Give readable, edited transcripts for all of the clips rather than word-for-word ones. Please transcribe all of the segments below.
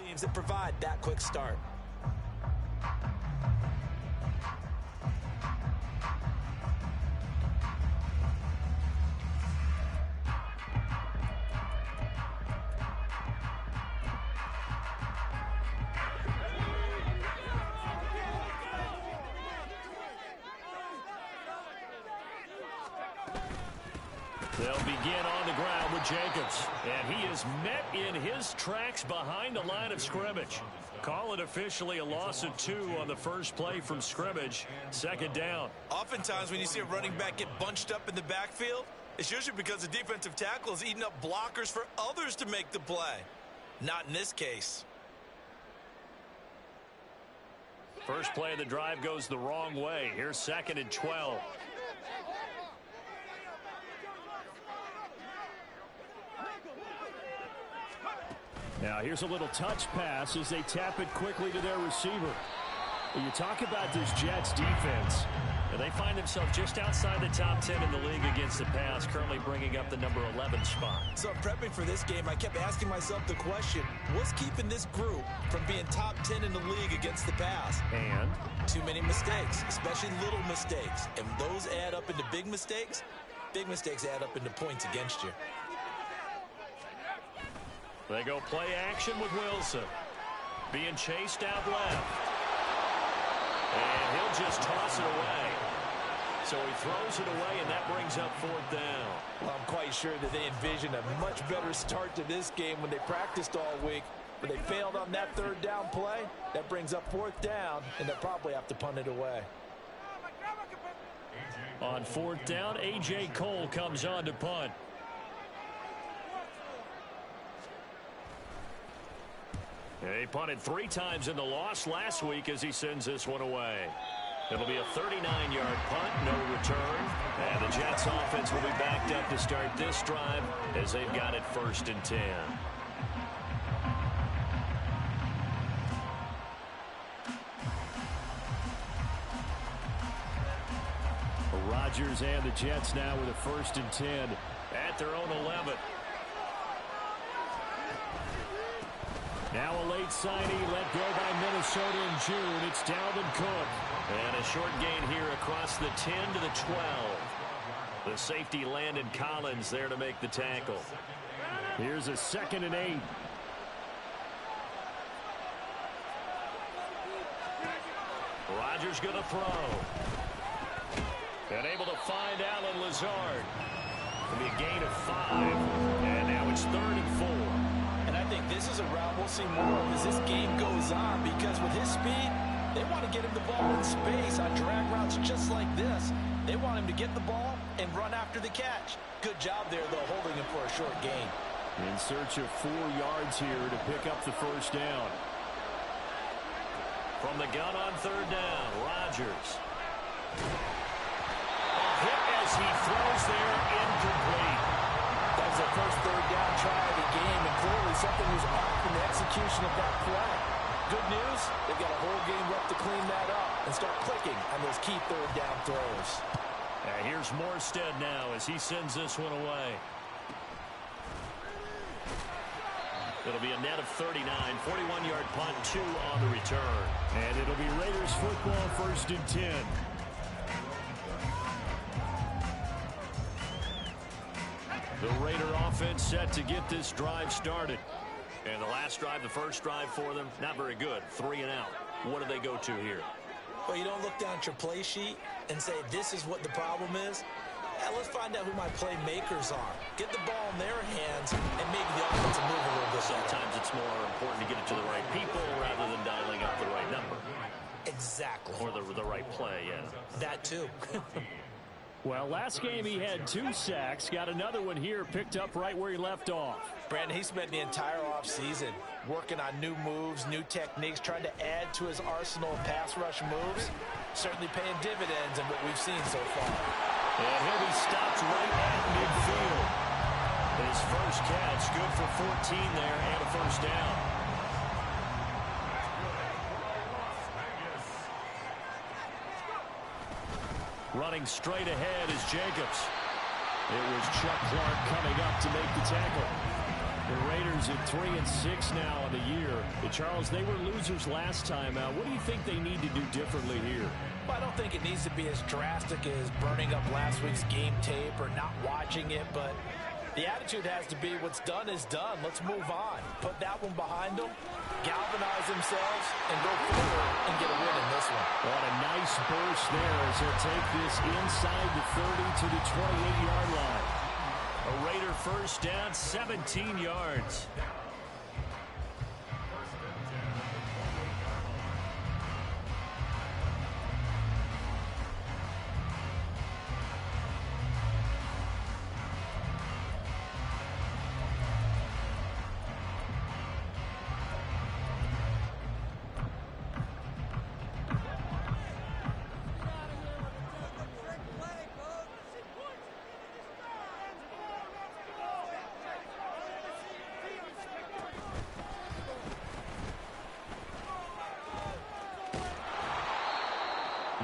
teams that provide that quick start. They'll begin on the ground with Jacobs. And he is met in his tracks behind the line of scrimmage. Call it officially a loss of 2 on the first play from scrimmage. Second down. Oftentimes when you see a running back get bunched up in the backfield, it's usually because the defensive tackle is eating up blockers for others to make the play. Not in this case. First play of the drive goes the wrong way. Here's 2nd and 12. Now here's a little touch pass as they tap it quickly to their receiver. You talk about this Jets defense. They find themselves just outside the top 10 in the league against the pass, currently bringing up the number 11 spot. So prepping for this game, I kept asking myself the question, what's keeping this group from being top 10 in the league against the pass? And? Too many mistakes, especially little mistakes. And those add up into big mistakes. Big mistakes add up into points against you. They go play action with Wilson. Being chased out left. And he'll just toss it away. So he throws it away, and that brings up 4th down. Well, I'm quite sure that they envisioned a much better start to this game when they practiced all week. But they failed on that 3rd down play. That brings up 4th down, and they'll probably have to punt it away. On 4th down, A.J. Cole comes on to punt. He punted 3 times in the loss last week as he sends this one away. It'll be a 39-yard punt, no return. And the Jets offense will be backed up to start this drive as they've got it 1st and 10. Rodgers and the Jets now with a 1st and 10 at their own 11. Now a late signing let go by Minnesota in June. It's Dalvin Cook. And a short gain here across the 10 to the 12. The safety Landon Collins there to make the tackle. Here's a 2nd and 8. Rodgers going to throw. And able to find Allen Lazard. It'll be a gain of 5. And now it's 3rd and 4. And I think this is a route we'll see more of as this game goes on, because with his speed, they want to get him the ball in space on drag routes just like this. They want him to get the ball and run after the catch. Good job there, though, holding him for a short gain. In search of 4 yards here to pick up the 1st down. From the gun on 3rd down, Rodgers. A hit as he throws there, incomplete. That was the first 3rd down try of the game, and clearly something was off in the execution of that play. Good news, they've got a whole game left to clean that up and start clicking on those key 3rd down throws. And here's Morstead now as he sends this one away. It'll be a net of 39, 41-yard punt, 2 on the return. And it'll be Raiders football, 1st and 10. The Raider offense set to get this drive started. And the last drive, the first drive for them, not very good. 3 and out. What do they go to here? Well, you don't look down at your play sheet and say, this is what the problem is. Let's find out who my playmakers are. Get the ball in their hands and maybe the offense will move a little bit. Sometimes it's more important to get it to the right people rather than dialing up the right number. Exactly. Or the right play, yeah. That too. Well, last game he had 2 sacks. Got another one here, picked up right where he left off. Brandon, he spent the entire offseason working on new moves, new techniques, trying to add to his arsenal of pass rush moves. Certainly paying dividends in what we've seen so far. And he'll be stopped right at midfield. His first catch, good for 14 there and a 1st down. Running straight ahead is Jacobs. It was Chuck Clark coming up to make the tackle. The Raiders at 3-6 now on the year. Charles, they were losers last time out. What do you think they need to do differently here? Well, I don't think it needs to be as drastic as burning up last week's game tape or not watching it, but the attitude has to be what's done is done. Let's move on. Put that one behind them, galvanize themselves, and go forward and get a win in this one. What a nice burst there as they'll take this inside the 30 to the 28-yard line. A Raider first down, 17 yards.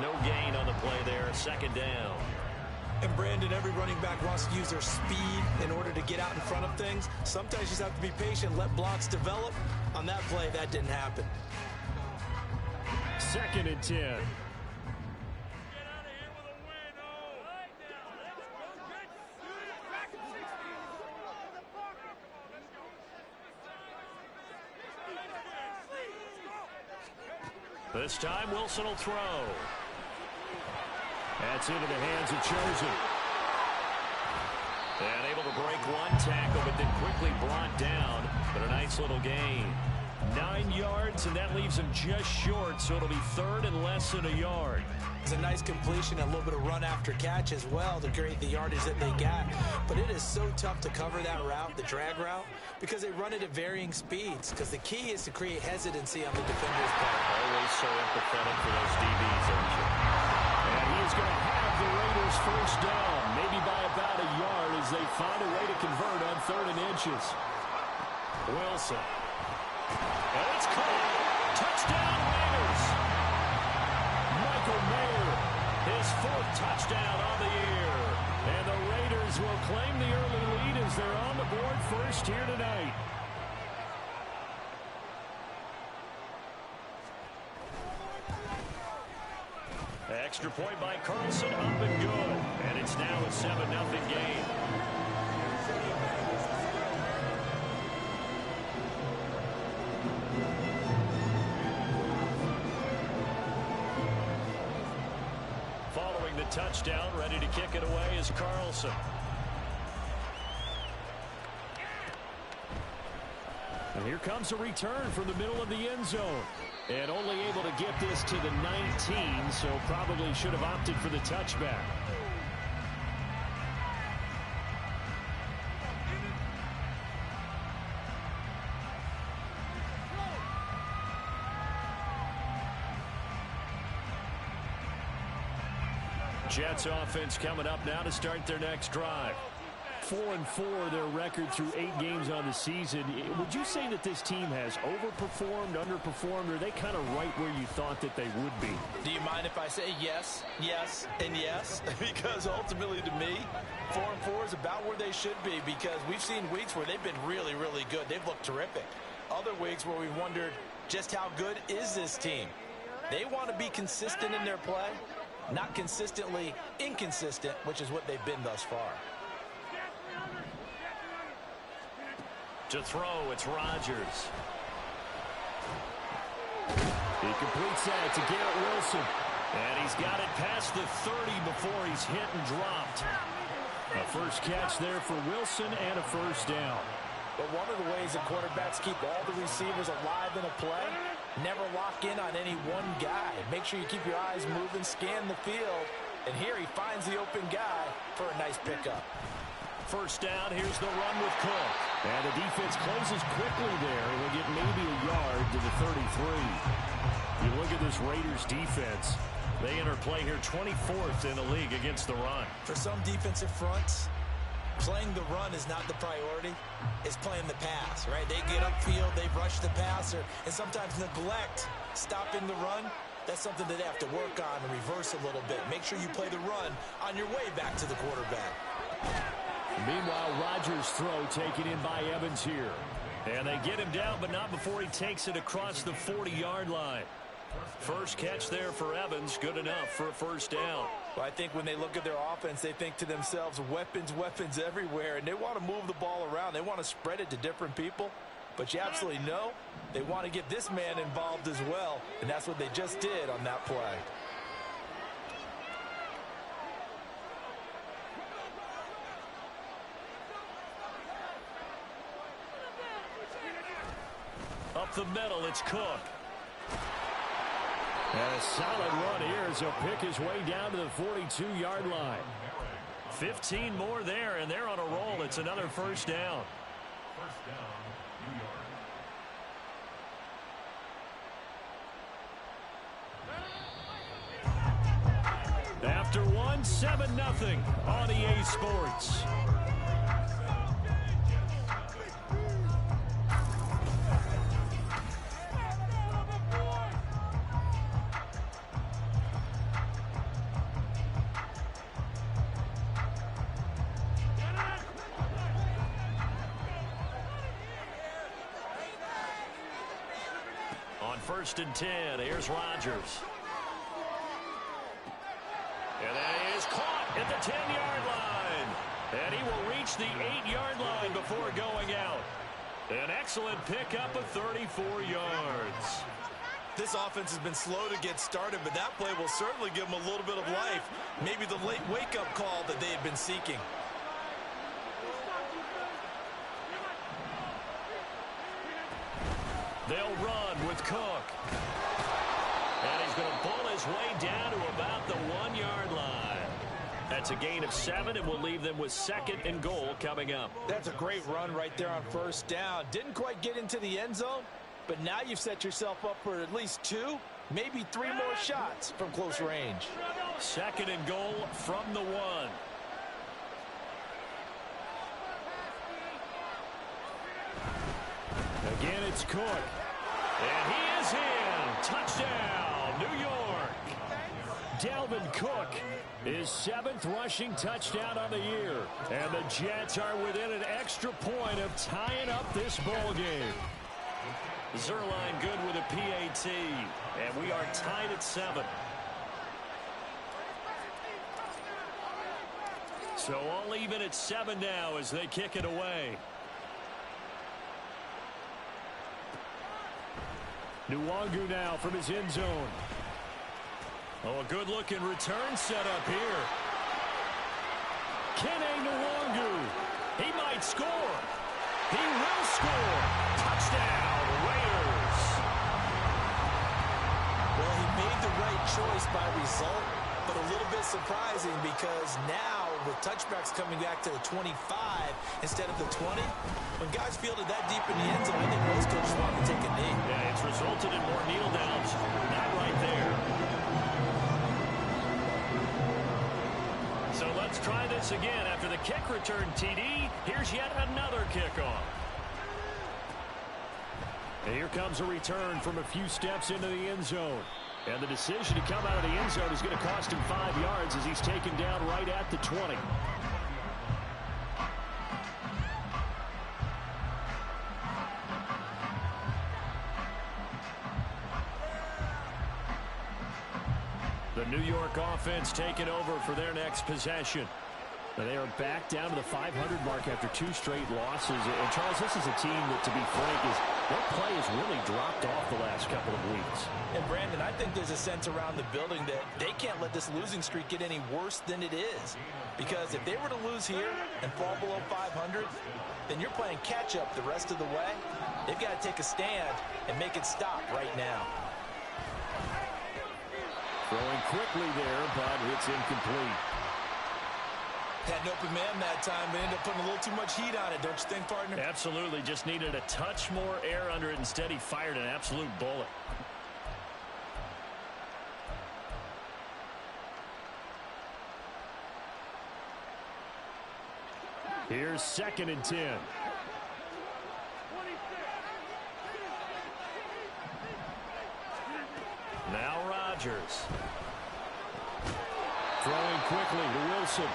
No gain on the play there, second down. And Brandon, every running back wants to use their speed in order to get out in front of things. Sometimes you just have to be patient, let blocks develop. On that play, that didn't happen. 2nd and 10. This time, Wilson will throw. That's into the hands of Chosen. And able to break one tackle, but then quickly brought down. But a nice little gain. 9 yards, and that leaves him just short, so it'll be 3rd and less than a yard. It's a nice completion, a little bit of run after catch as well to create the yardage that they got. But it is so tough to cover that route, the drag route, because they run it at varying speeds. Because the key is to create hesitancy on the defender's part. Always so empathetic for those DBs, aren't you? And he is going to have the Raiders first down, maybe by about a yard as they find a way to convert on 3rd and inches. Wilson. And it's caught. Touchdown, Raiders. Michael Mayer, his 4th touchdown on the year. And the Raiders will claim the early lead as they're on the board first here tonight. Extra point by Carlson, up and good. And it's now a 7-0 game. Following the touchdown, ready to kick it away is Carlson. And here comes a return from the middle of the end zone. And only able to get this to the 19, so probably should have opted for the touchback. Jets offense coming up now to start their next drive. 4-4 their record through 8 games on the season. Would you say that this team has overperformed, underperformed, or are they kind of right where you thought that they would be? Do you mind if I say yes, yes, and yes? Because ultimately to me, 4-4 is about where they should be, because we've seen weeks where they've been really, really good. They've looked terrific. Other weeks where we've wondered just how good is this team. They want to be consistent in their play, not consistently inconsistent, which is what they've been thus far. To throw, it's Rodgers. He completes that to Garrett Wilson. And he's got it past the 30 before he's hit and dropped. A first catch there for Wilson and a first down. But one of the ways that quarterbacks keep all the receivers alive in a play, never lock in on any one guy. Make sure you keep your eyes moving, scan the field. And here he finds the open guy for a nice pickup. First down, here's the run with Cook. And the defense closes quickly there. We'll get maybe a yard to the 33. You look at this Raiders defense. They enter play here 24th in the league against the run. For some defensive fronts, playing the run is not the priority. It's playing the pass, right? They get upfield, they rush the passer, and sometimes neglect stopping the run. That's something that they have to work on and reverse a little bit. Make sure you play the run on your way back to the quarterback. Meanwhile, Rodgers' throw taken in by Evans here. And they get him down, but not before he takes it across the 40-yard line. First catch there for Evans, good enough for a first down. Well, I think when they look at their offense, they think to themselves, weapons, weapons everywhere, and they want to move the ball around. They want to spread it to different people, but you absolutely know they want to get this man involved as well, and that's what they just did on that play. Up the middle, it's Cook. And a solid run here as he'll pick his way down to the 42-yard line. 15 more there, and they're on a roll. It's another first down. After one, 7-0 on EA Sports. On 1st and 10, here's Rodgers. And that is caught at the 10-yard line. And he will reach the 8-yard line before going out. An excellent pickup of 34 yards. This offense has been slow to get started, but that play will certainly give them a little bit of life. Maybe the late wake-up call that they had been seeking. They'll run with Cook. And he's going to pull his way down to about the 1-yard line. That's a gain of 7, and will leave them with 2nd and goal coming up. That's a great run right there on first down. Didn't quite get into the end zone, but now you've set yourself up for at least 2, maybe 3 more shots from close range. 2nd and goal from the 1. Again, it's Cook. And he is in. Touchdown, New York. Dalvin Cook, his 7th rushing touchdown on the year. And the Jets are within an extra point of tying up this ball game. Zuerlein good with a PAT. And we are tied at 7. So all even at 7 now as they kick it away. Nwangu now from his end zone. Oh, a good-looking return set up here. Kene Nwangu. He might score. He will score. Touchdown, Raiders. Well, he made the right choice by result, but a little bit surprising because now with touchbacks coming back to the 25 instead of the 20, when guys fielded that deep in the end zone, I think most coaches want to take a knee. Yeah, it's resulted in more kneel downs. Not right there. So let's try this again. After the kick return TD, here's yet another kickoff. And here comes a return from a few steps into the end zone. And the decision to come out of the end zone is going to cost him 5 yards as he's taken down right at the 20. The New York offense taking over for their next possession. And they are back down to the 500 mark after 2 straight losses. And, Charles, this is a team that, to be frank, their play has really dropped off the last couple of weeks. And, Brandon, I think there's a sense around the building that they can't let this losing streak get any worse than it is. Because if they were to lose here and fall below 500, then you're playing catch-up the rest of the way. They've got to take a stand and make it stop right now. Throwing quickly there, but it's incomplete. Had an open man that time, but ended up putting a little too much heat on it, don't you think, partner? Absolutely. Just needed a touch more air under it. Instead, he fired an absolute bullet. Here's 2nd and 10. Now Rodgers. Throwing quickly to Wilson.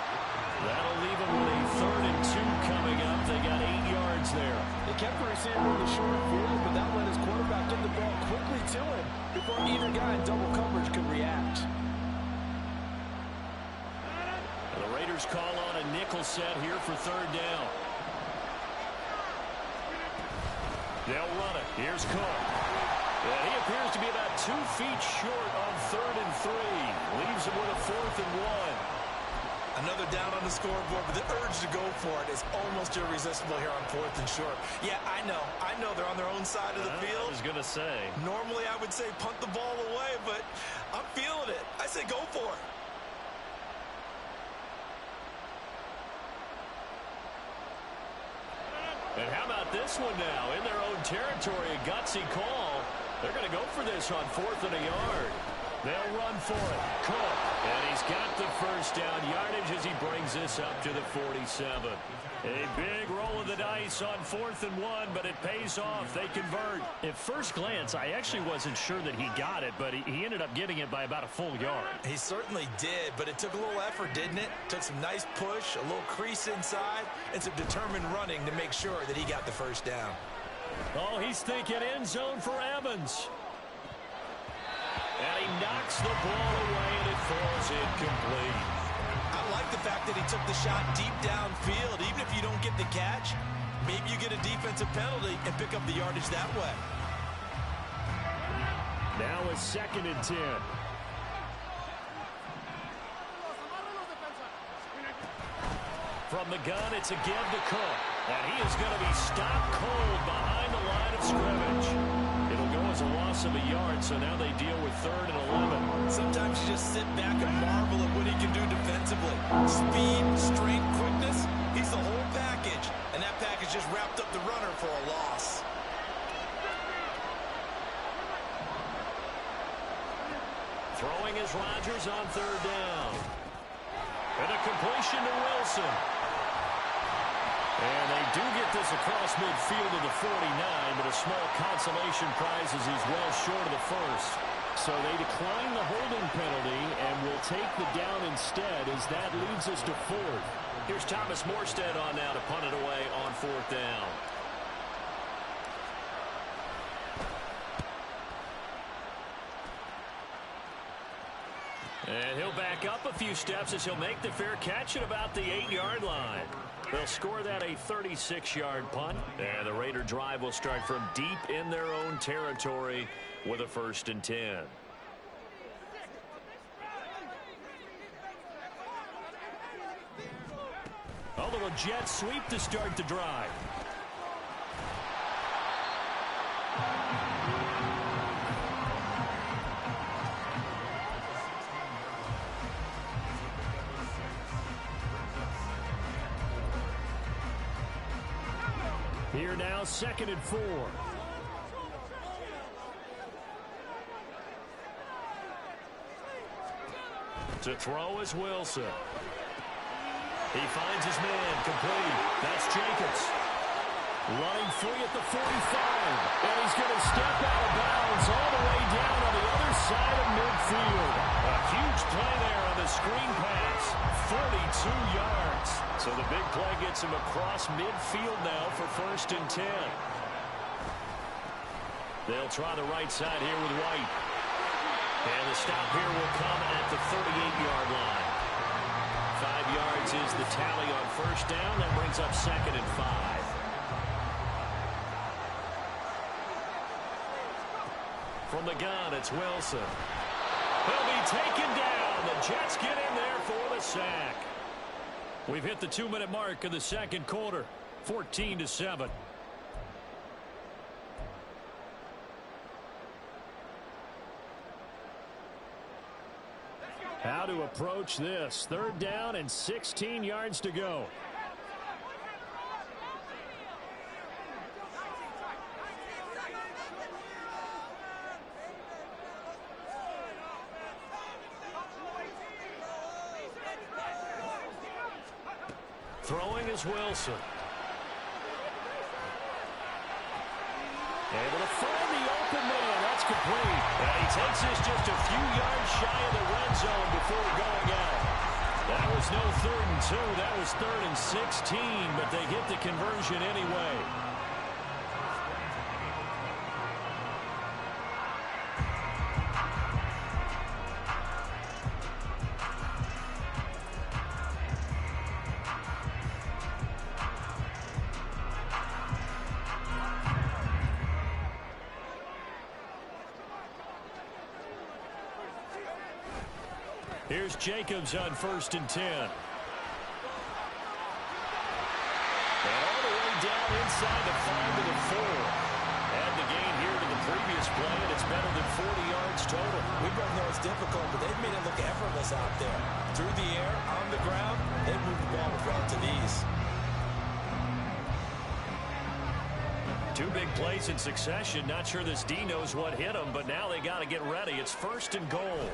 That'll leave them with a 3rd and 2 coming up. They got 8 yards there. They kept the receiver in the short field, but that let his quarterback get the ball quickly to him before either guy in double coverage could react. And the Raiders call on a nickel set here for 3rd down. They'll run it. Here's Cook. And he appears to be about 2 feet short on 3rd and 3. Leaves him with a 4th and 1. Another down on the scoreboard, but the urge to go for it is almost irresistible here on 4th and short. Yeah, I know they're on their own side of the field. I was going to say. Normally I would say punt the ball away, but I'm feeling it. I say go for it. And how about this one now? In their own territory, a gutsy call. They're going to go for this on 4th and a yard. They'll run for it. Cook. And he's got the 1st down yardage as he brings this up to the 47. A big roll of the dice on 4th and 1, but it pays off. They convert. At first glance, I actually wasn't sure that he got it, but he ended up getting it by about a full yard. He certainly did, but it took a little effort, didn't it? Took some nice push, a little crease inside, and some determined running to make sure that he got the 1st down. Oh, he's thinking end zone for Evans. And he knocks the ball away, and it falls incomplete. I like the fact that he took the shot deep downfield. Even if you don't get the catch, maybe you get a defensive penalty and pick up the yardage that way. Now a 2nd and 10. From the gun, it's a give to Cook. And he is going to be stopped cold behind the line of scrimmage. It'll go as a loss of a yard, so now they deal with 3rd and 11. Sometimes you just sit back and marvel at what he can do defensively. Speed, strength, quickness, he's the whole package. And that package just wrapped up the runner for a loss. Throwing is Rodgers on 3rd down. And a completion to Wilson. And they do get this across midfield to the 49, but a small consolation prize as he's well short of the 1st. So they decline the holding penalty and will take the down instead as that leads us to 4th. Here's Thomas Morstead on now to punt it away on 4th down. And he'll back up a few steps as he'll make the fair catch at about the 8-yard line. They'll score that a 36-yard punt. And the Raider drive will start from deep in their own territory with a 1st and 10. A little jet sweep to start the drive. Here now, 2nd and 4. To throw is Wilson. He finds his man, complete. That's Jacobs. Running free at the 45. And he's going to step out of bounds all the way down on the other side of midfield. A huge play there on the screen pass. 42 yards. So the big play gets him across midfield now for 1st and 10. They'll try the right side here with White. And the stop here will come at the 38-yard line. 5 yards is the tally on 1st down. That brings up 2nd and 5. From the gun, it's Wilson. He'll be taken down. The Jets get in there for the sack. We've hit the 2-minute mark of the 2nd quarter. 14-7. How to approach this. 3rd down and 16 yards to go. Throwing is Wilson. Able to find the open man. That's complete. And he takes this just a few yards shy of the red zone before going out. That was no 3rd and 2. That was 3rd and 16, but they get the conversion anyway. Here's Jacobs on 1st and 10. And all the way down inside the 5 to the 4. Add the gain here to the previous play, and it's better than 40 yards total. We both know it's difficult, but they've made it look effortless out there. Through the air, on the ground, they move the ball with relative ease. 2 big plays in succession. Not sure this D knows what hit them, but now they got to get ready. It's 1st and goal.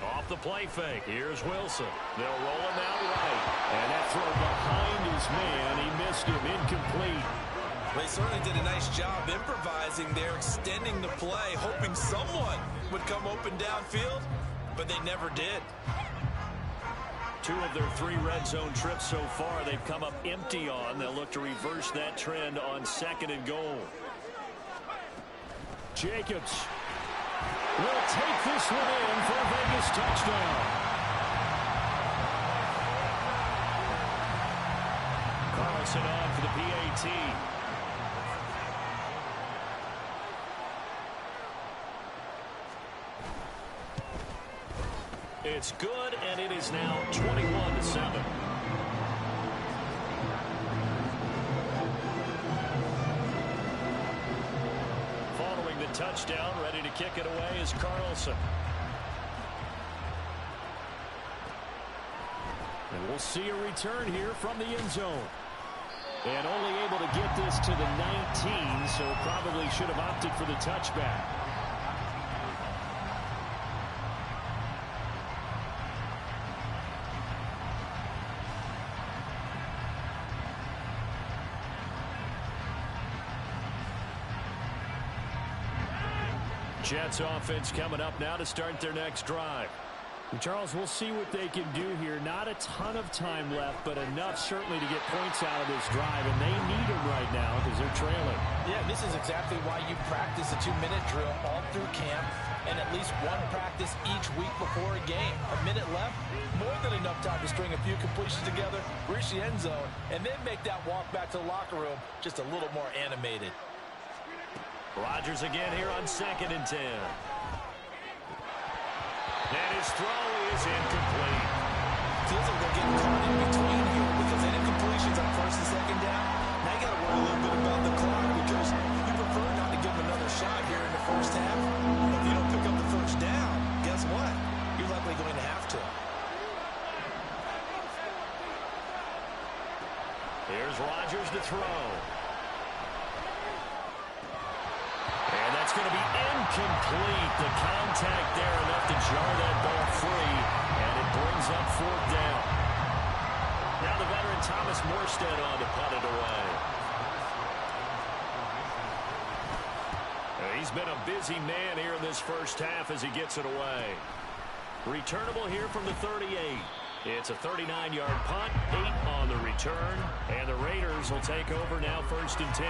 Off the play fake. Here's Wilson. They'll roll him out right. And that throw behind his man. He missed him. Incomplete. They certainly did a nice job improvising there, extending the play, hoping someone would come open downfield, but they never did. 2 of their 3 red zone trips so far they've come up empty on. They'll look to reverse that trend on 2nd and goal. Jacobs will take this one in for a Vegas touchdown. Carlson on for the PAT. It's good, and it is now 21-7. Following the touchdown, ready to kick it away is Carlson. And we'll see a return here from the end zone. And only able to get this to the 19, so probably should have opted for the touchback. Jets offense coming up now to start their next drive. Charles, we'll see what they can do here. Not a ton of time left, but enough certainly to get points out of this drive, and they need them right now because they're trailing. Yeah, this is exactly why you practice a 2-minute drill all through camp and at least one practice each week before a game. A minute left, more than enough time to string a few completions together, reach the end zone, and then make that walk back to the locker room just a little more animated. Rodgers again here on 2nd and 10. And his throw is incomplete. Feels like they're getting caught in between here because any completions on 1st and 2nd down, now you got to worry a little bit about the clock because you prefer not to give them another shot here in the first half. If you don't pick up the 1st down, guess what? You're likely going to have to. Here's Rodgers to throw. And that's going to be incomplete. The contact there enough to jar that ball free, and it brings up 4th down. Now the veteran Thomas Morstead on to punt it away. He's been a busy man here in this first half as he gets it away. Returnable here from the 38. It's a 39-yard punt, 8 on the return, and the Raiders will take over now 1st and 10.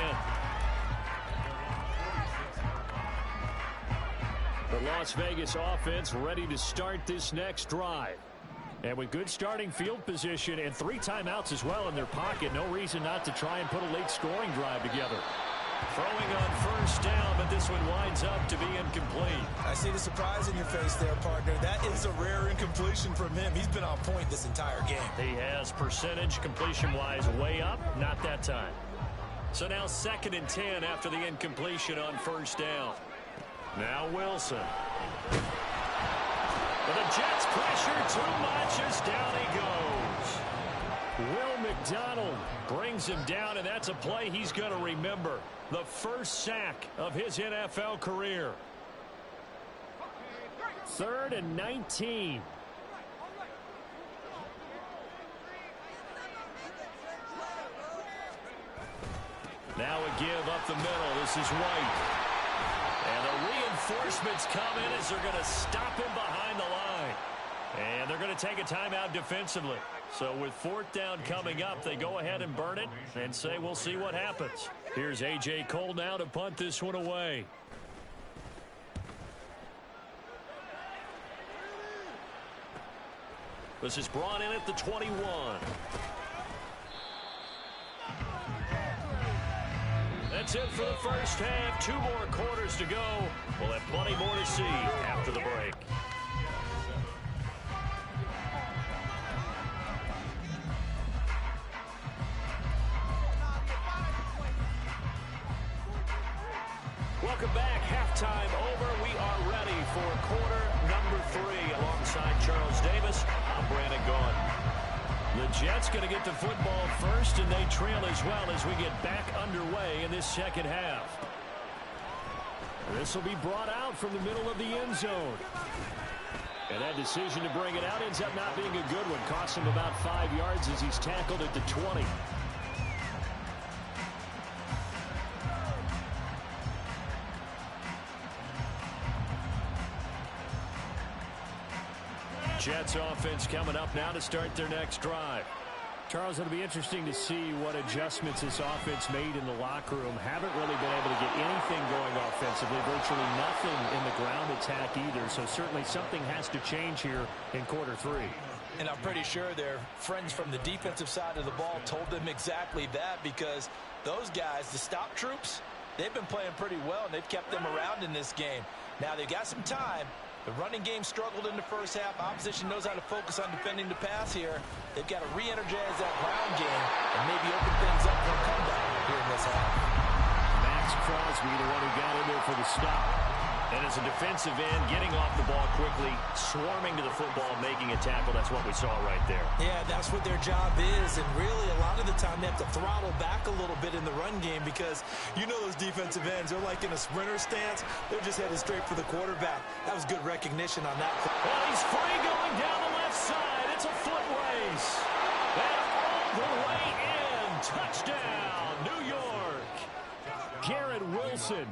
The Las Vegas offense ready to start this next drive. And with good starting field position and 3 timeouts as well in their pocket, no reason not to try and put a late scoring drive together. Throwing on 1st down, but this one winds up to be incomplete. I see the surprise in your face there, partner. That is a rare incompletion from him. He's been on point this entire game. He has percentage completion-wise way up, not that time. So now 2nd and 10 after the incompletion on 1st down. Now Wilson. But the Jets pressure too much as down he goes. Will McDonald brings him down, and that's a play he's going to remember. The first sack of his NFL career. 3rd and 19. Now a give up the middle. This is White. And the reinforcements come in as they're going to stop him behind the line. And they're going to take a timeout defensively. So with fourth down coming up, they go ahead and burn it and say we'll see what happens. Here's A.J. Cole now to punt this one away. This is brought in at the 21. That's it for the first half. 2 more quarters to go. We'll have plenty more to see after the break. Welcome back. Halftime over. We are ready for quarter number 3. Alongside Charles Davis, I'm Brandon Gaudin. The Jets going to get the football first, and they trail as well as we get back underway in this second half. This will be brought out from the middle of the end zone. And that decision to bring it out ends up not being a good one. Costs him about 5 yards as he's tackled at the 20. Jets offense coming up now to start their next drive. Charles, it'll be interesting to see what adjustments this offense made in the locker room. Haven't really been able to get anything going offensively. Virtually nothing in the ground attack either. So certainly something has to change here in quarter 3. And I'm pretty sure their friends from the defensive side of the ball told them exactly that, because those guys, the stop troops, they've been playing pretty well, and they've kept them around in this game. Now they've got some time. The running game struggled in the first half. Opposition knows how to focus on defending the pass here. They've got to re-energize that ground game and maybe open things up for a comeback here in this half. Max Crosby, the one who got in there for the stop. And as a defensive end, getting off the ball quickly, swarming to the football, making a tackle. That's what we saw right there. Yeah, that's what their job is. And really, a lot of the time, they have to throttle back a little bit in the run game, because you know those defensive ends, they're like in a sprinter stance. They're just headed straight for the quarterback. That was good recognition on that. Well, he's free going down the left side. It's a foot race. And all the way in. Touchdown, New York. Garrett Wilson.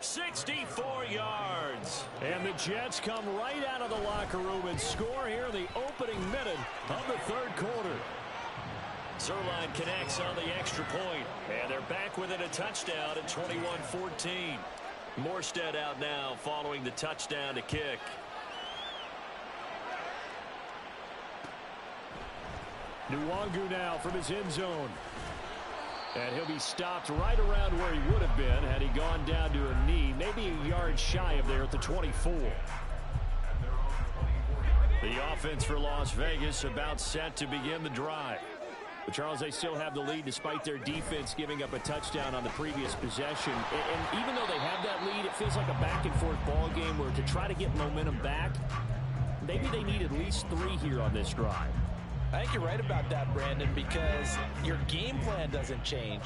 64 yards. And the Jets come right out of the locker room and score here in the opening minute of the third quarter. Zuerlein connects on the extra point, and they're back within a touchdown at 21-14. Morstead out now following the touchdown to kick. Nwangu now from his end zone. And he'll be stopped right around where he would have been had he gone down to a knee, maybe a yard shy of there at the 24. The offense for Las Vegas about set to begin the drive. But Charles, they still have the lead despite their defense giving up a touchdown on the previous possession. And even though they have that lead, it feels like a back-and-forth ball game where to try to get momentum back, maybe they need at least 3 here on this drive. I think you're right about that, Brandon, because your game plan doesn't change.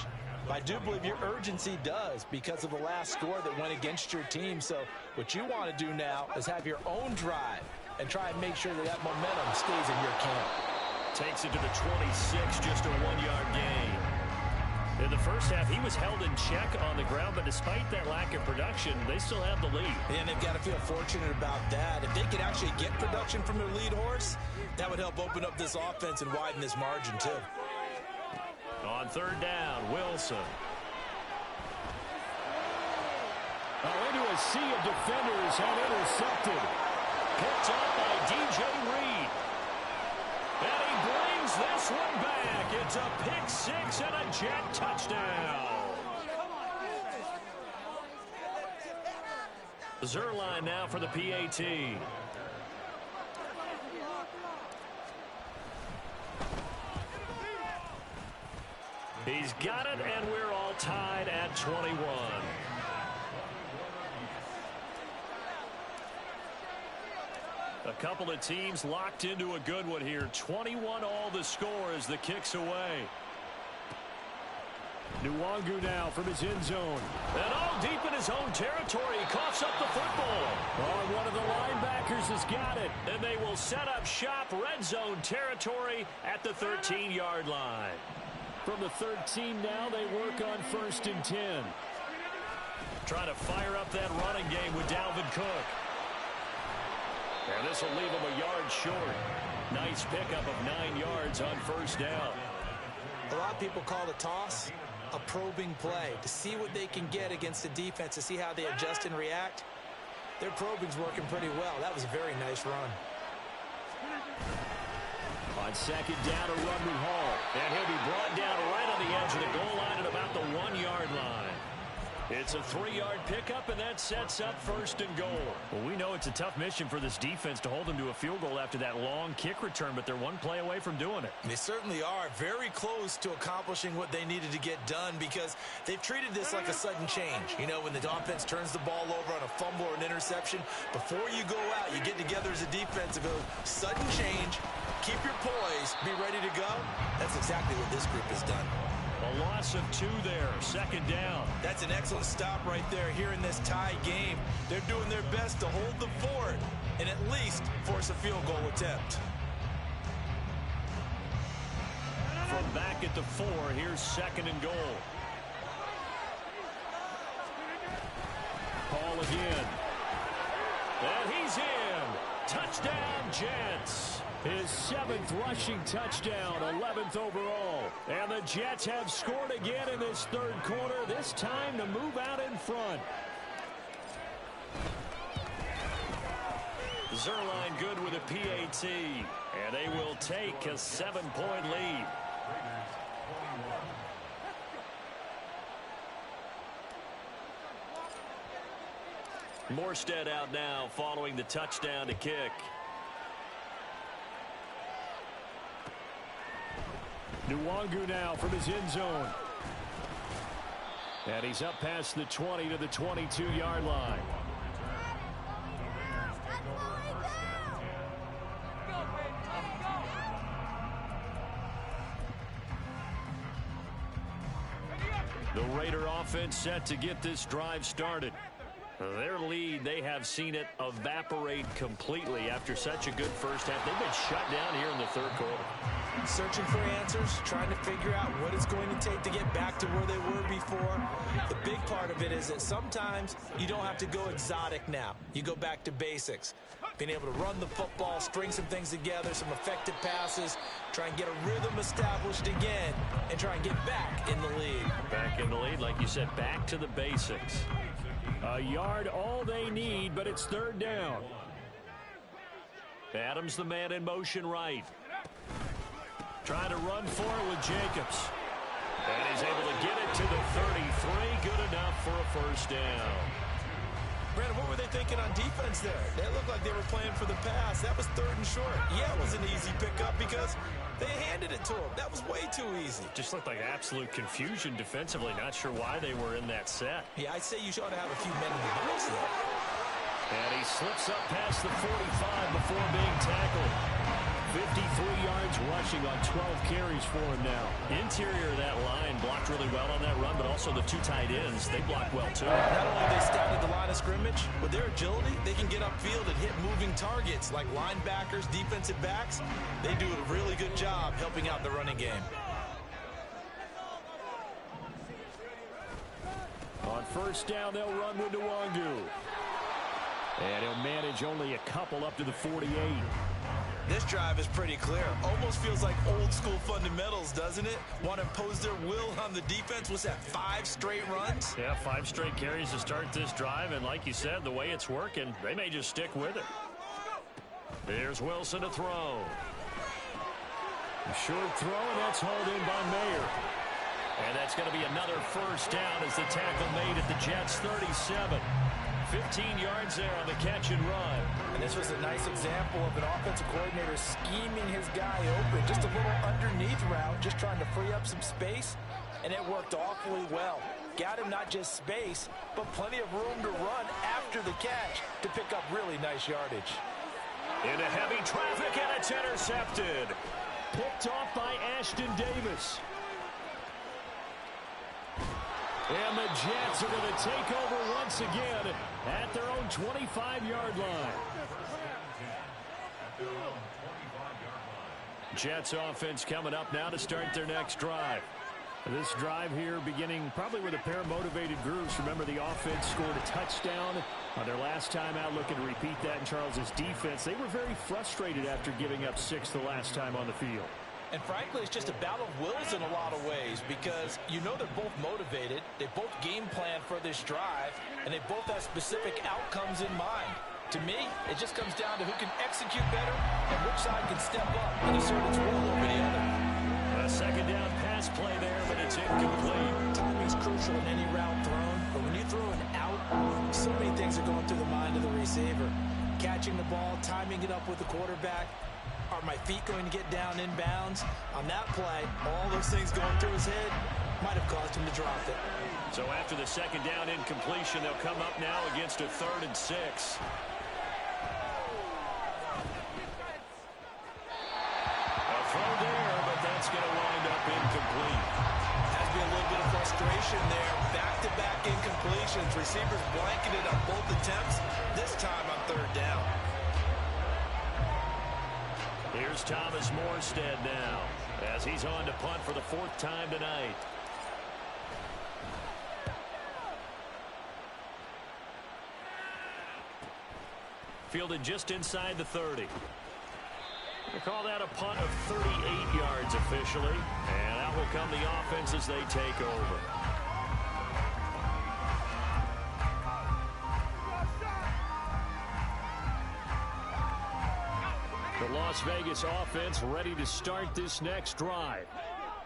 I do believe your urgency does because of the last score that went against your team. So what you want to do now is have your own drive and try and make sure that that momentum stays in your camp. Takes it to the 26, just a 1-yard gain. In the first half, he was held in check on the ground, but despite that lack of production, they still have the lead. And they've got to feel fortunate about that. If they could actually get production from their lead horse, that would help open up this offense and widen this margin, too. On third down, Wilson. Into a sea of defenders and intercepted. Picked up by DJ Reed. And he brings this one back. It's a pick 6 and a Jet touchdown. Zuerlein now for the PAT. He's got it, and we're all tied at 21. A couple of teams locked into a good one here. 21 all the score as the kick's away. Nwangu now from his end zone. And all deep in his own territory. He coughs up the football. Oh, one of the linebackers has got it. And they will set up shop, red zone territory at the 13-yard line. From the 13 now, they work on 1st and 10. Trying to fire up that running game with Dalvin Cook. And this will leave them a yard short. Nice pickup of 9 yards on first down. A lot of people call the toss a probing play to see what they can get against the defense, to see how they adjust and react. Their probing's working pretty well. That was a very nice run. On second down, a run with Hall. And he'll be brought down right on the edge of the goal line at about the 1-yard line. It's a 3-yard pickup, and that sets up first and goal. Well, we know it's a tough mission for this defense to hold them to a field goal after that long kick return, but they're one play away from doing it. They certainly are very close to accomplishing what they needed to get done, because they've treated this like a sudden change. You know, when the offense turns the ball over on a fumble or an interception, before you go out, you get together as a defense and go, sudden change, keep your poise, be ready to go. That's exactly what this group has done. A loss of 2 there, second down. That's an excellent stop right there here in this tie game. They're doing their best to hold the fort and at least force a field goal attempt. From back at the 4, here's second and goal. Ball again. And he's in. Touchdown, Jets. His 7th rushing touchdown, 11th overall. And the Jets have scored again in this third quarter, this time to move out in front. Zuerlein good with a PAT. And they will take a 7-point lead. Morstead out now following the touchdown to kick. Nwangu now from his end zone. And he's up past the 20 to the 22-yard line. The Raider offense set to get this drive started. Their lead, they have seen it evaporate completely after such a good first half. They've been shut down here in the third quarter. Searching for answers, trying to figure out what it's going to take to get back to where they were before. The big part of it is that sometimes you don't have to go exotic now. You go back to basics. Being able to run the football, string some things together, some effective passes, try and get a rhythm established again, and try and get back in the lead. Back in the lead, like you said, back to the basics. A yard all they need, but it's third down. Adams the man in motion right. Trying to run for it with Jacobs. And he's able to get it to the 33. Good enough for a first down. Brandon, what were they thinking on defense there? They looked like they were playing for the pass. That was third and short. Yeah, it was an easy pickup because they handed it to him. That was way too easy. Just looked like absolute confusion defensively. Not sure why they were in that set. Yeah, I'd say you ought to have a few men in the box there. And he slips up past the 45 before being tackled. 53 yards rushing on 12 carries for him now. Interior of that line blocked really well on that run, but also the 2 tight ends, they blocked well too. Not only they scouted the line of scrimmage, with their agility, they can get upfield and hit moving targets like linebackers, defensive backs. They do a really good job helping out the running game. On first down, they'll run with Nwangu. And he'll manage only a couple up to the 48. This drive is pretty clear. Almost feels like old school fundamentals, doesn't it? Want to impose their will on the defense. What's that, 5 straight runs? Yeah, 5 straight carries to start this drive. And like you said, the way it's working, they may just stick with it. Here's Wilson to throw. A short throw, and that's hauled in by Mayer. And that's going to be another first down as the tackle made at the Jets' 37. 15 yards there on the catch and run. And this was a nice example of an offensive coordinator scheming his guy open. Just a little underneath route, just trying to free up some space, and it worked awfully well. Got him not just space, but plenty of room to run after the catch to pick up really nice yardage. Into heavy traffic, and it's intercepted. Picked off by Ashton Davis. And the Jets are going to take over once again at their own 25-yard line. Jets offense coming up now to start their next drive. This drive here beginning probably with a pair of motivated groups. Remember, the offense scored a touchdown on their last time out, looking to repeat that in Charles's defense. They were very frustrated after giving up 6 the last time on the field. And frankly, it's just a battle of wills in a lot of ways because you know they're both motivated, they both game plan for this drive, and they both have specific outcomes in mind. To me, it just comes down to who can execute better and which side can step up and assert its will over the other. A second down pass play there, but it's incomplete. Timing's crucial in any route thrown, but when you throw an out, so many things are going through the mind of the receiver. Catching the ball, timing it up with the quarterback. Are my feet going to get down in bounds? On that play, all those things going through his head might have caused him to drop it. So after the second down incompletion, they'll come up now against a 3rd and 6. Throw there, but that's going to wind up incomplete. Has been a little bit of frustration there. Back-to-back incompletions. Receivers blanketed on both attempts, this time on 3rd down. Here's Thomas Morstead now as he's on to punt for the 4th time tonight. Fielded just inside the 30. They call that a punt of 38 yards officially. And out will come the offense as they take over. The Las Vegas offense ready to start this next drive.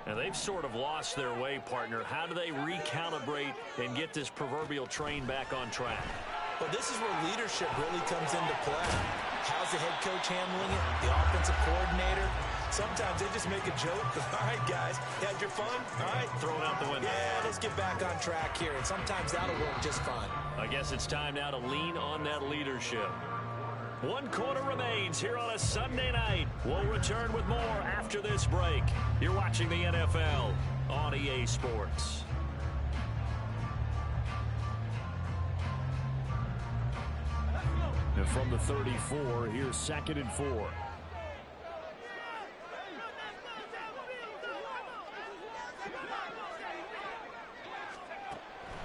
And they've sort of lost their way, partner. How do they recalibrate and get this proverbial train back on track? Well, this is where leadership really comes into play. How's the head coach handling it? The offensive coordinator? Sometimes they just make a joke. All right, guys, you had your fun? All right. Throw it out the window. Yeah, let's get back on track here. And sometimes that'll work just fine. I guess it's time now to lean on that leadership. 1 quarter remains here on a Sunday night. We'll return with more after this break. You're watching the NFL on EA Sports. And from the 34, here's 2nd and 4.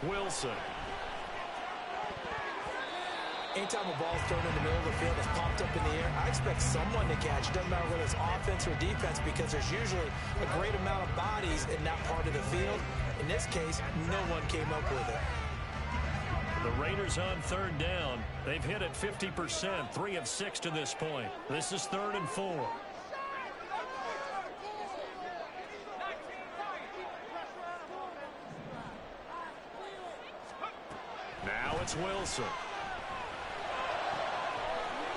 Wilson. Anytime a ball's thrown in the middle of the field that's popped up in the air, I expect someone to catch. It doesn't matter whether it's offense or defense because there's usually a great amount of bodies in that part of the field. In this case, no one came up with it. The Raiders on 3rd down. They've hit it 50%, 3 of 6 to this point. This is 3rd and 4. Now it's Wilson.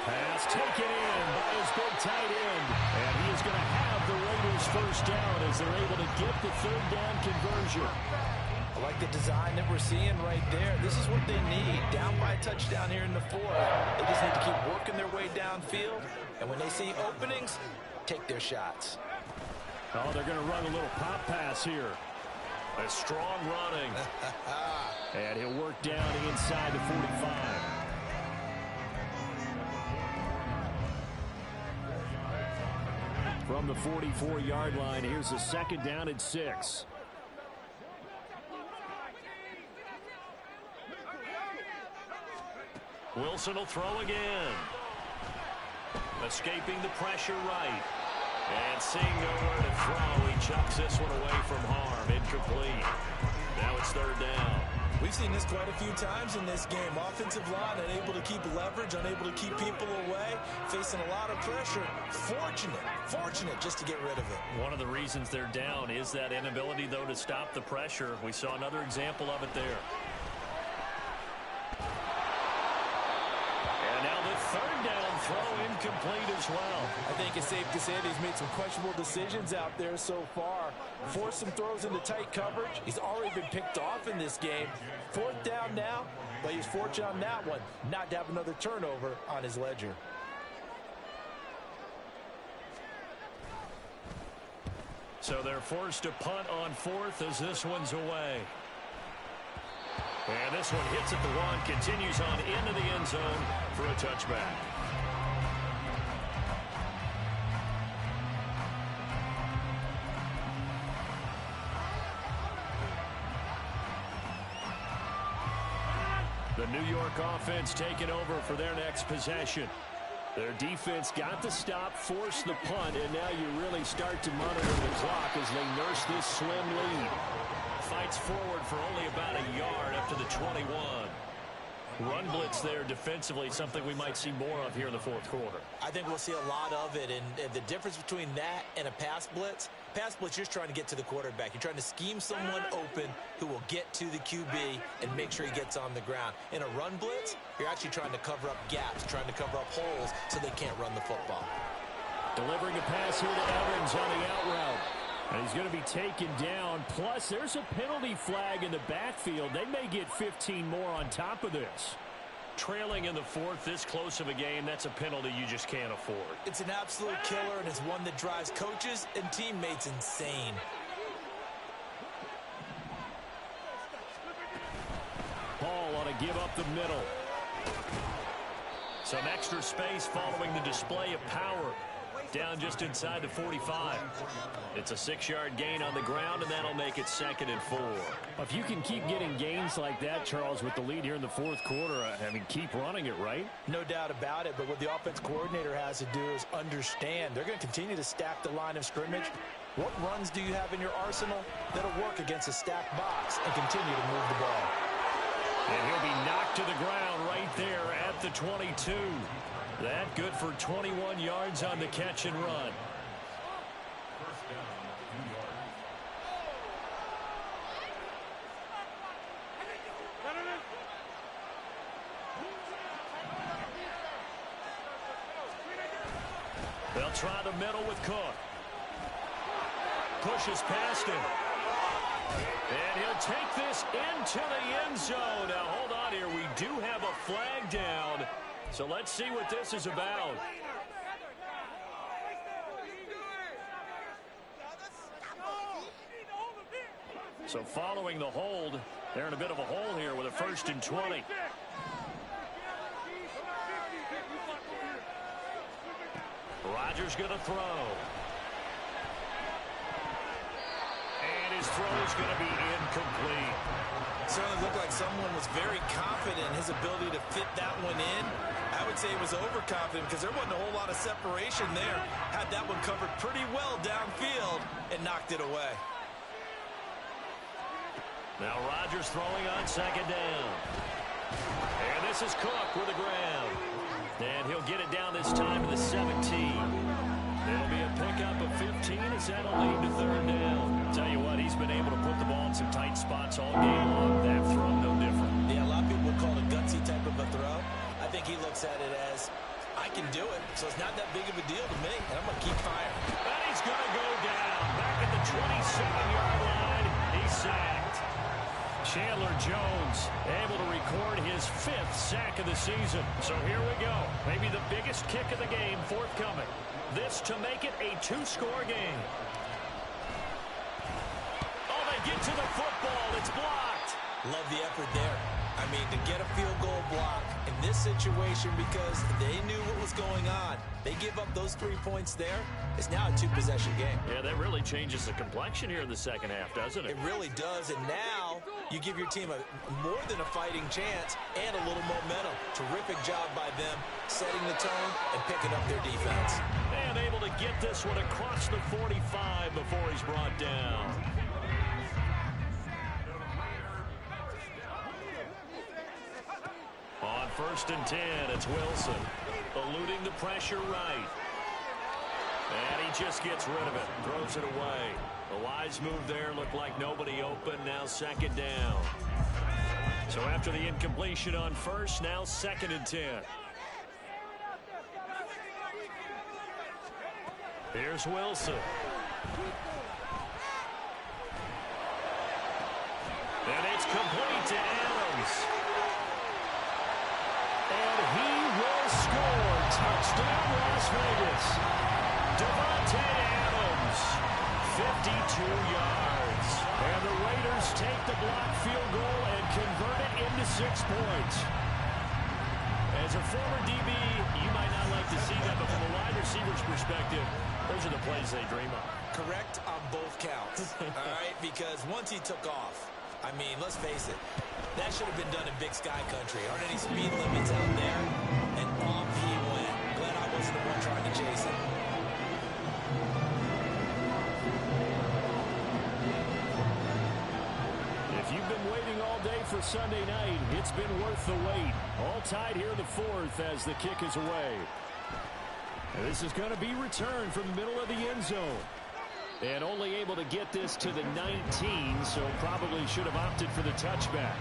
Pass taken in by his big tight end. And he is going to have the Raiders 1st down as they're able to get the 3rd down conversion. I like the design that we're seeing right there. This is what they need. Down by a touchdown here in the 4th. They just need to keep working their way downfield. And when they see openings, take their shots. Oh, they're going to run a little pop pass here. A strong running. And he'll work down inside the 45. From the 44-yard line, here's a 2nd down and 6. Wilson will throw again. Escaping the pressure right. And seeing nowhere to throw, he chucks this one away from harm. Incomplete. Now it's 3rd down. We've seen this quite a few times in this game. Offensive line unable to keep leverage, unable to keep people away, facing a lot of pressure. Fortunate just to get rid of it. One of the reasons they're down is that inability, though, to stop the pressure. We saw another example of it there. And now the 3rd down throw incomplete as well. I think it's safe to say that he's made some questionable decisions out there so far. Forced some throws into tight coverage. He's already been picked off in this game. 4th down now, but he's fortunate on that one not to have another turnover on his ledger. So they're forced to punt on 4th as this one's away. And this one hits at the 1, continues on into the end zone for a touchback. New York offense taking over for their next possession. Their defense got the stop, forced the punt, and now you really start to monitor the clock as they nurse this slim lead. Fights forward for only about a yard up to the 21. Run blitz there defensively, something we might see more of here in the fourth quarter. I think we'll see a lot of it, and the difference between that and a pass blitz, you're trying to get to the quarterback. You're trying to scheme someone open who will get to the QB and make sure he gets on the ground. In a run blitz, you're actually trying to cover up gaps, trying to cover up holes so they can't run the football. Delivering a pass here to Evans on the out route. And he's going to be taken down. Plus, there's a penalty flag in the backfield. They may get 15 more on top of this. Trailing in the fourth, this close of a game, that's a penalty you just can't afford. It's an absolute killer, and it's one that drives coaches and teammates insane. Paul ought to give up the middle. Some extra space following the display of power. Down just inside the 45. It's a 6-yard gain on the ground, and that'll make it 2nd and 4. If you can keep getting gains like that, Charles, with the lead here in the fourth quarter, I mean, keep running it, right? No doubt about it, but what the offense coordinator has to do is understand they're going to continue to stack the line of scrimmage. What runs do you have in your arsenal that'll work against a stacked box and continue to move the ball? And he'll be knocked to the ground right there at the 22. That good for 21 yards on the catch and run. They'll try the middle with Cook. Pushes past him. And he'll take this into the end zone. Now, hold on here. We do have a flag down. So let's see what this is about. So following the hold, they're in a bit of a hole here with a 1st and 20. Rodgers going to throw. And his throw is going to be incomplete. Certainly looked like someone was very confident in his ability to fit that one in. I would say he was overconfident because there wasn't a whole lot of separation there. Had that one covered pretty well downfield and knocked it away. Now Rodgers throwing on 2nd down. And this is Cook with the ground. And he'll get it down this time to the 17. It'll be a pickup of 15 as that'll lead to 3rd down. Tell you what, he's been able to put the ball in some tight spots all game long. That throw, no different. Yeah, a lot of people would call it a gutsy type of a throw. I think he looks at it as, I can do it, so it's not that big of a deal to me, and I'm going to keep firing. And he's going to go down. Back at the 27-yard line, he's sacked. Chandler Jones able to record his 5th sack of the season. So here we go. Maybe the biggest kick of the game forthcoming. This to make it a 2-score game. Oh, they get to the football. It's blocked. Love the effort there. I mean, to get a field goal block in this situation because they knew what was going on. They give up those 3 points there. It's now a 2-possession game. Yeah, that really changes the complexion here in the second half, doesn't it? It really does, and now you give your team a more than a fighting chance and a little momentum. Terrific job by them, setting the tone and picking up their defense. And able to get this one across the 45 before he's brought down. On 1st and 10, it's Wilson. Eluding the pressure right. And he just gets rid of it. Throws it away. A wise move there. Looked like nobody open. Now 2nd down. So after the incompletion on 1st, now 2nd and 10. Here's Wilson. And it's complete to Adams. And he will score. Touchdown, Las Vegas. Davante Adams, 52 yards. And the Raiders take the blocked field goal and convert it into 6 points. As a former DB, you might not like to see that, but from a wide receiver's perspective, those are the plays they dream of. Correct on both counts, all right? Because once he took off, I mean, let's face it, That should have been done in Big Sky Country. Aren't any speed limits out there? And off he went. Glad I wasn't the one trying to chase him. If you've been waiting all day for Sunday night, it's been worth the wait. All tied here in the fourth as the kick is away. And this is going to be returned from the middle of the end zone. And only able to get this to the 19, so probably should have opted for the touchback.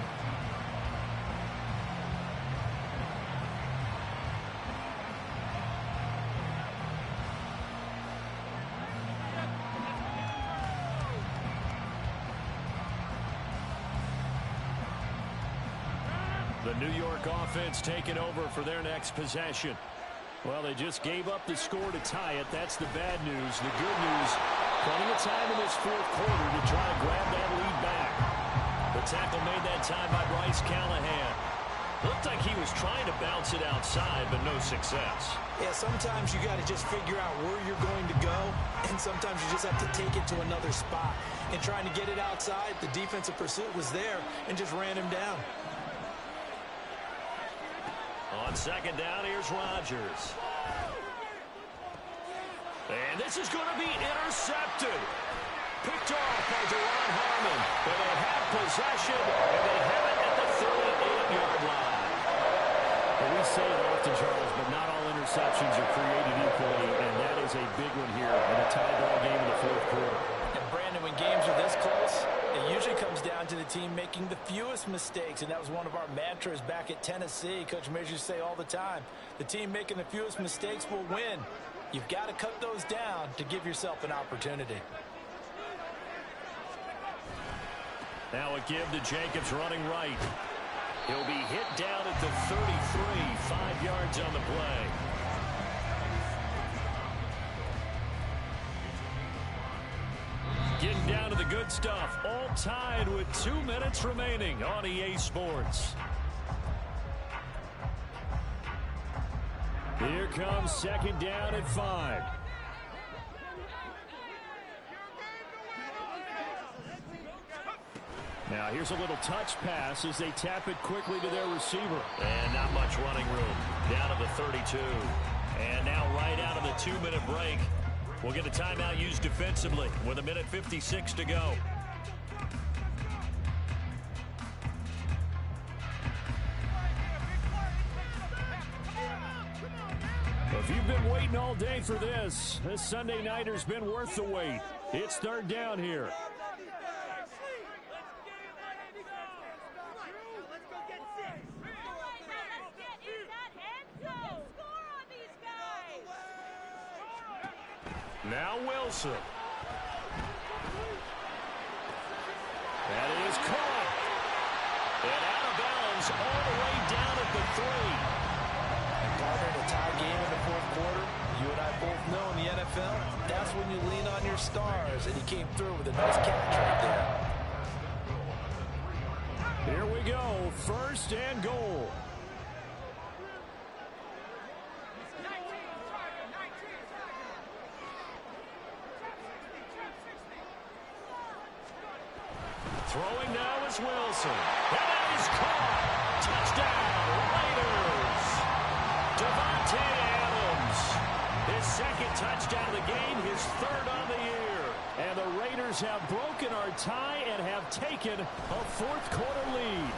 The New York offense taking over for their next possession. Well, they just gave up the score to tie it. That's the bad news. The good news, plenty of time in this fourth quarter to try to grab that lead back. The tackle made that time by Bryce Callahan. Looked like he was trying to bounce it outside, but no success. Yeah, sometimes you got to just figure out where you're going to go, and sometimes you just have to take it to another spot. And trying to get it outside, the defensive pursuit was there and just ran him down. On second down, here's Rodgers. And this is going to be intercepted. Picked off by Duron Harmon. But they have possession, and they have it at the 38-yard line. Well, we say it often, Charles, but not all interceptions are created equally, and that is a big one here in a tie ball game in the fourth quarter. And Brandon, when games are this close, it usually comes down to the team making the fewest mistakes, and that was one of our mantras back at Tennessee. Coach Measures used to say all the time, the team making the fewest mistakes will win. You've got to cut those down to give yourself an opportunity. Now a give to Jacobs running right. He'll be hit down at the 33, 5 yards on the play. Getting down to the good stuff. All tied with 2 minutes remaining on EA Sports. Here comes second down at 5. Now here's a little touch pass as they tap it quickly to their receiver. And not much running room. Down to the 32. And now right out of the 2-minute break, we'll get a timeout used defensively with 1:56 to go. If you've been waiting all day for this Sunday nighter's been worth the wait. It's third down here. Now Wilson. That is caught. And out of bounds all the way down at the 3. And partner, in a tie game in the fourth quarter, you and I both know in the NFL, that's when you lean on your stars, and he came through with a nice catch right there. Here we go, first and goal. Throwing now is Wilson. That is caught. Touchdown, Raiders. Davante Adams. His second touchdown of the game, his third on the year. And the Raiders have broken our tie and have taken a fourth quarter lead.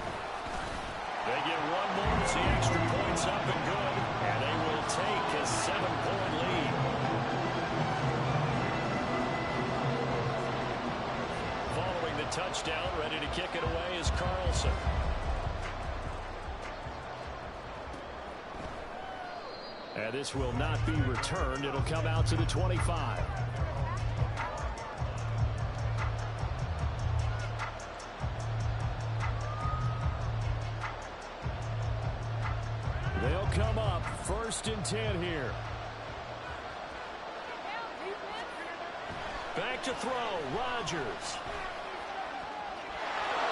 They get one more as the extra point's up and good. And they will take a 7-point lead. Following the touchdown, ready to kick it away is Carlson. And this will not be returned. It'll come out to the 25. They'll come up first and 10 here. Back to throw, Rodgers.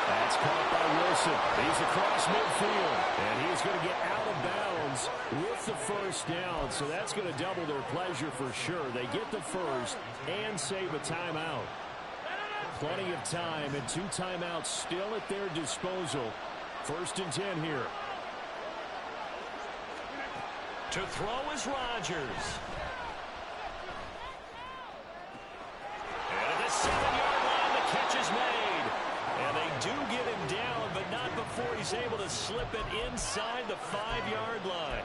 That's caught by Wilson. He's across midfield, and he's going to get out of bounds with the first down, so that's going to double their pleasure for sure. They get the first and save a timeout. Plenty of time and 2 timeouts still at their disposal. First and 10 here. To throw is Rodgers. And at the 7-yard line, the catch is made. And they do get him down, but not before he's able to slip it inside the 5-yard line.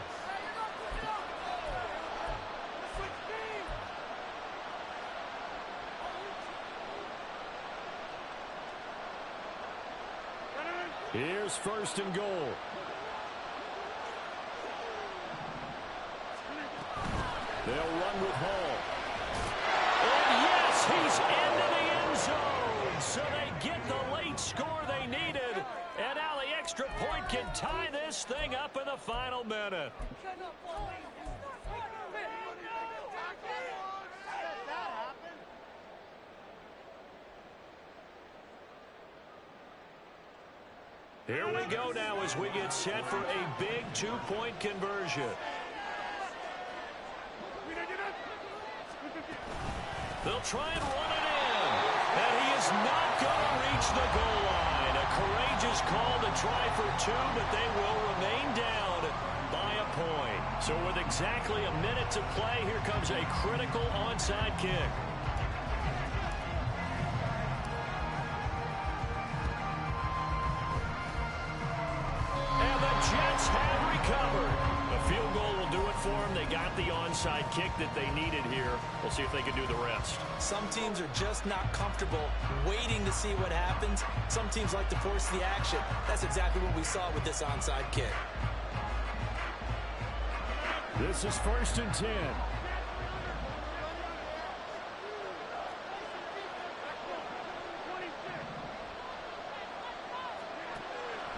Here's first and goal. They'll run with Hall. And yes, he's into the end zone. So they get the late score they needed. And now the extra point can tie this thing up in the final minute. Here we go now as we get set for a big 2-point conversion. They'll try and run it in. And he is not going to reach the goal line. A courageous call to try for 2, but they will remain down by a point. So with exactly a minute to play, here comes a critical onside kick. Jets have recovered. A field goal will do it for them. They got the onside kick that they needed here. We'll see if they can do the rest. Some teams are just not comfortable waiting to see what happens. Some teams like to force the action. That's exactly what we saw with this onside kick. This is first and 10.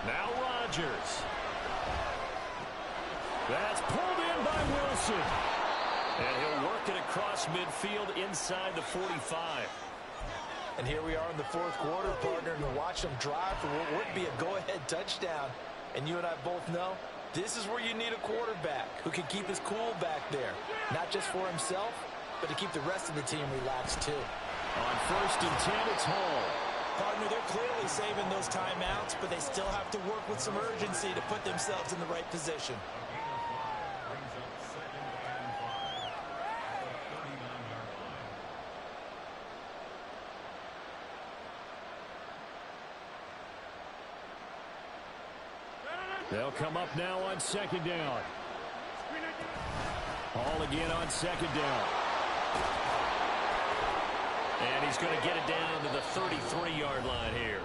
Now Rodgers. That's pulled in by Wilson. And he'll work it across midfield inside the 45. And here we are in the fourth quarter, partner, and to watch them drive for what would be a go-ahead touchdown. And you and I both know this is where you need a quarterback who can keep his cool back there. Not just for himself, but to keep the rest of the team relaxed too. On first and 10, it's Hall. Partner, they're clearly saving those timeouts, but they still have to work with some urgency to put themselves in the right position. They'll come up now on second down. Hall again on second down. And he's going to get it down to the 33-yard line here.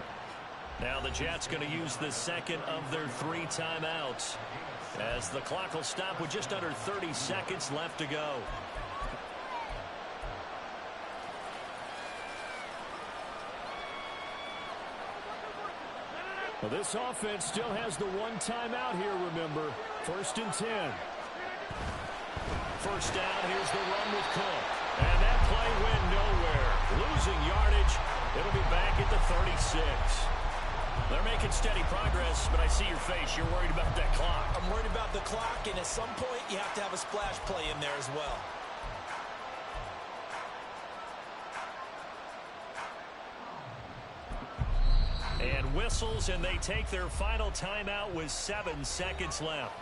Now the Jets going to use the second of their 3 timeouts as the clock will stop with just under 30 seconds left to go. Well, this offense still has the 1 timeout here, remember. First and 10. First down, here's the run with Cook. And that play went nowhere. Losing yardage. It'll be back at the 36. They're making steady progress, but I see your face. You're worried about that clock. I'm worried about the clock, and at some point, you have to have a splash play in there as well. And whistles, and they take their final timeout with 7 seconds left.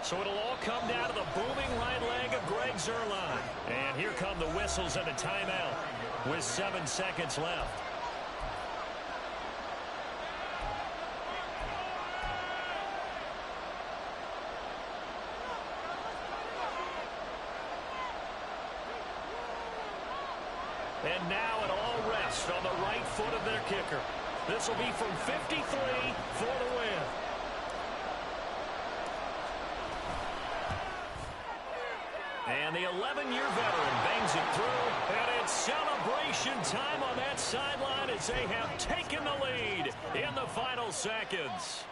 So it'll all come down to the booming right leg of Greg Zuerlein. And here come the whistles and a timeout with 7 seconds left. And now it all rests on the right foot of their kicker. This will be from 53 for the win. And the 11-year veteran bangs it through, and it's celebration time on that sideline as they have taken the lead in the final seconds.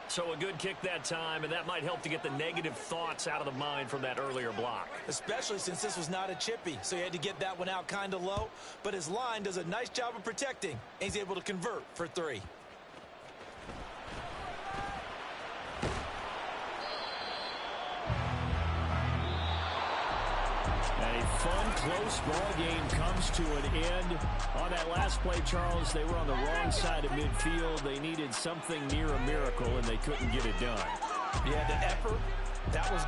So a good kick that time, and that might help to get the negative thoughts out of the mind from that earlier block. Especially since this was not a chippy, so he had to get that one out kind of low. But his line does a nice job of protecting, and he's able to convert for 3. And he fun, close ball game comes to an end. On that last play, Charles, they were on the wrong side of midfield. They needed something near a miracle, and they couldn't get it done. Yeah, the effort, that was